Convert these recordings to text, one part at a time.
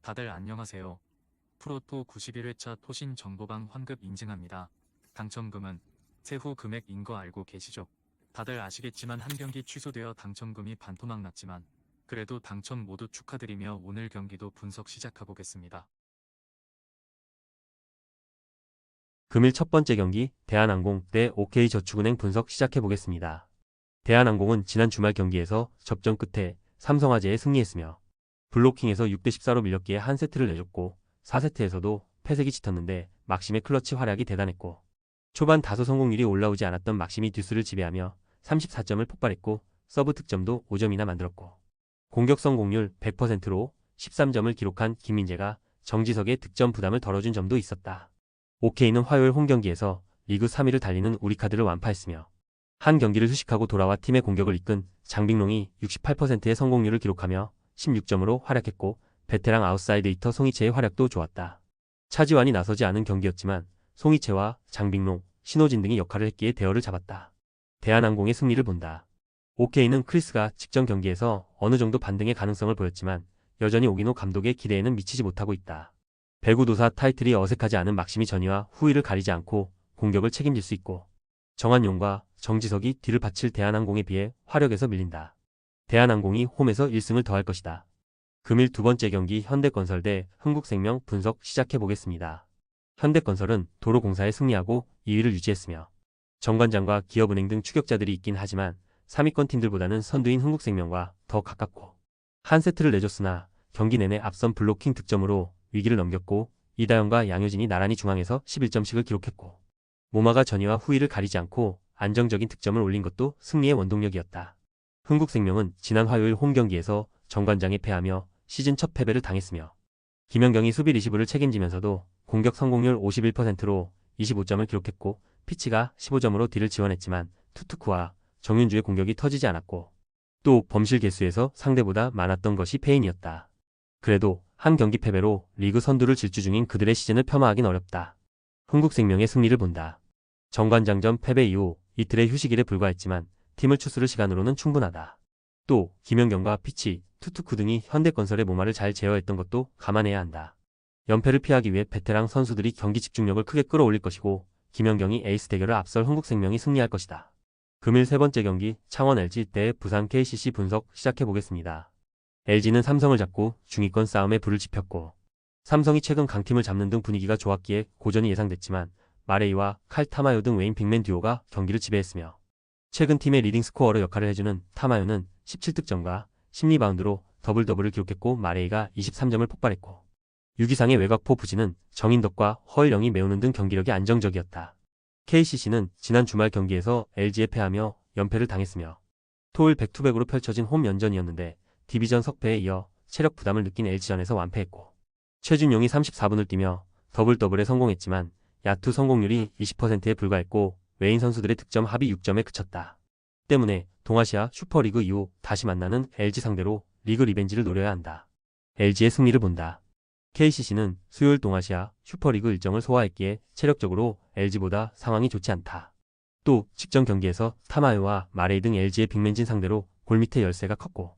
다들 안녕하세요. 프로토 91회차 토신 정보방 환급 인증합니다. 당첨금은 세후 금액인 거 알고 계시죠? 다들 아시겠지만 한 경기 취소되어 당첨금이 반토막 났지만 그래도 당첨 모두 축하드리며 오늘 경기도 분석 시작해보겠습니다. 금일 첫 번째 경기 대한항공 대 OK저축은행 분석 시작해보겠습니다. 대한항공은 지난 주말 경기에서 접전 끝에 삼성화재에 승리했으며 블로킹에서 6대14로 밀렸기에 한 세트를 내줬고 4세트에서도 패색이 짙었는데 막심의 클러치 활약이 대단했고 초반 다소 성공률이 올라오지 않았던 막심이 듀스를 지배하며 34점을 폭발했고 서브 득점도 5점이나 만들었고 공격 성공률 100%로 13점을 기록한 김민재가 정지석의 득점 부담을 덜어준 점도 있었다. OK는 화요일 홈경기에서 리그 3위를 달리는 우리카드를 완파했으며 한 경기를 휴식하고 돌아와 팀의 공격을 이끈 장빙롱이 68%의 성공률을 기록하며 16점으로 활약했고 베테랑 아웃사이드 히터 송이채의 활약도 좋았다. 차지완이 나서지 않은 경기였지만 송이채와 장빙롱, 신호진 등이 역할을 했기에 대어를 잡았다. 대한항공의 승리를 본다. OK는 크리스가 직전 경기에서 어느 정도 반등의 가능성을 보였지만 여전히 오기노 감독의 기대에는 미치지 못하고 있다. 배구도사 타이틀이 어색하지 않은 막심이 전위와 후위를 가리지 않고 공격을 책임질 수 있고 정한용과 정지석이 뒤를 받칠 대한항공에 비해 화력에서 밀린다. 대한항공이 홈에서 1승을 더할 것이다. 금일 두 번째 경기 현대건설 대 흥국생명 분석 시작해보겠습니다. 현대건설은 도로공사에 승리하고 2위를 유지했으며 정관장과 기업은행 등 추격자들이 있긴 하지만 3위권 팀들보다는 선두인 흥국생명과 더 가깝고 한 세트를 내줬으나 경기 내내 앞선 블로킹 득점으로 위기를 넘겼고 이다영과 양효진이 나란히 중앙에서 11점씩을 기록했고 모마가 전위와 후위를 가리지 않고 안정적인 득점을 올린 것도 승리의 원동력이었다. 흥국생명은 지난 화요일 홈경기에서 정관장에 패하며 시즌 첫 패배를 당했으며 김연경이 수비 리시브를 책임지면서도 공격 성공률 51%로 25점을 기록했고 피치가 15점으로 뒤를 지원했지만 투투쿠와 정윤주의 공격이 터지지 않았고 또 범실 개수에서 상대보다 많았던 것이 패인이었다. 그래도 한 경기 패배로 리그 선두를 질주 중인 그들의 시즌을 폄하하긴 어렵다. 흥국생명의 승리를 본다. 정관장전 패배 이후 이틀의 휴식일에 불과했지만 팀을 추스를 시간으로는 충분하다. 또 김연경과 피치, 투투쿠 등이 현대건설의 모마를 잘 제어했던 것도 감안해야 한다. 연패를 피하기 위해 베테랑 선수들이 경기 집중력을 크게 끌어올릴 것이고 김연경이 에이스 대결을 앞설 흥국생명이 승리할 것이다. 금일 세 번째 경기 창원 LG 대 부산 KCC 분석 시작해보겠습니다. LG는 삼성을 잡고 중위권 싸움에 불을 지폈고 삼성이 최근 강팀을 잡는 등 분위기가 좋았기에 고전이 예상됐지만 마레이와 칼 타마요 등 외인 빅맨 듀오가 경기를 지배했으며 최근 팀의 리딩 스코어로 역할을 해주는 타마요는 17득점과 10리바운드로 더블더블을 기록했고 마레이가 23점을 폭발했고 6위상의 외곽포 부진은 정인덕과 허일영이 메우는 등 경기력이 안정적이었다. KCC는 지난 주말 경기에서 LG에 패하며 연패를 당했으며 토요일 백투백으로 펼쳐진 홈 연전이었는데 디비전 석패에 이어 체력 부담을 느낀 LG전에서 완패했고 최준용이 34분을 뛰며 더블더블에 성공했지만 야투 성공률이 20%에 불과했고 외인 선수들의 득점 합이 6점에 그쳤다. 때문에 동아시아 슈퍼리그 이후 다시 만나는 LG 상대로 리그 리벤지를 노려야 한다. LG의 승리를 본다. KCC는 수요일 동아시아 슈퍼리그 일정을 소화했기에 체력적으로 LG보다 상황이 좋지 않다. 또 직전 경기에서 타마요와 마레이 등 LG의 빅맨진 상대로 골밑의 열세가 컸고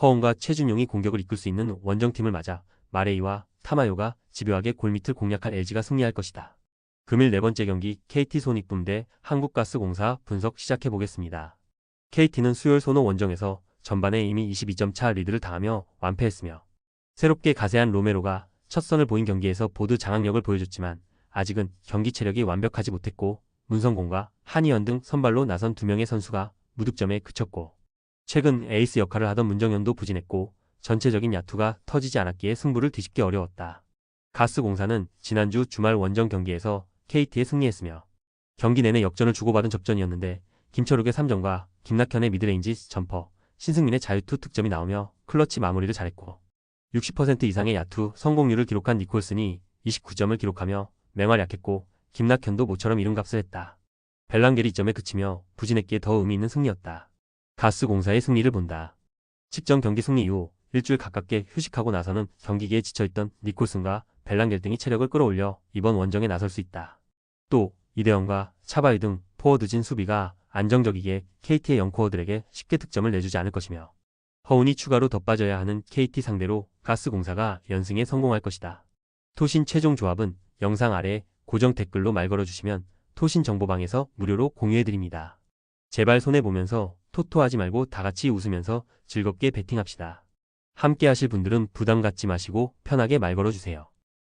허웅과 최준용이 공격을 이끌 수 있는 원정팀을 맞아 마레이와 타마요가 집요하게 골밑을 공략할 LG가 승리할 것이다. 금일 네 번째 경기 KT 손익붐 대 한국가스공사 분석 시작해보겠습니다. KT는 수요일 손호 원정에서 전반에 이미 22점 차 리드를 당하며 완패했으며 새롭게 가세한 로메로가 첫 선을 보인 경기에서 보드 장악력을 보여줬지만 아직은 경기 체력이 완벽하지 못했고 문성곤과 한희연 등 선발로 나선 두 명의 선수가 무득점에 그쳤고 최근 에이스 역할을 하던 문정현도 부진했고 전체적인 야투가 터지지 않았기에 승부를 뒤집기 어려웠다. 가스공사는 지난주 주말 원정 경기에서 KT에 승리했으며 경기 내내 역전을 주고받은 접전이었는데 김철욱의 3점과 김낙현의 미드레인지 점퍼, 신승민의 자유투 득점이 나오며 클러치 마무리를 잘했고 60% 이상의 야투 성공률을 기록한 니콜슨이 29점을 기록하며 맹활약했고 김낙현도 모처럼 이름값을 했다. 벨랑겔이 2점에 그치며 부진했기에 더 의미 있는 승리였다. 가스공사의 승리를 본다. 직전 경기 승리 이후 일주일 가깝게 휴식하고 나서는 경기기에 지쳐있던 니콜슨과 벨랑겔 등이 체력을 끌어올려 이번 원정에 나설 수 있다. 또 이대영과 차바이 등 포워드진 수비가 안정적이기에 KT의 영코어들에게 쉽게 득점을 내주지 않을 것이며 허운이 추가로 더 빠져야 하는 KT 상대로 가스공사가 연승에 성공할 것이다. 토신 최종 조합은 영상 아래 고정 댓글로 말 걸어주시면 토신 정보방에서 무료로 공유해드립니다. 제발 손해보면서 토토하지 말고 다같이 웃으면서 즐겁게 베팅합시다. 함께 하실 분들은 부담 갖지 마시고 편하게 말 걸어주세요.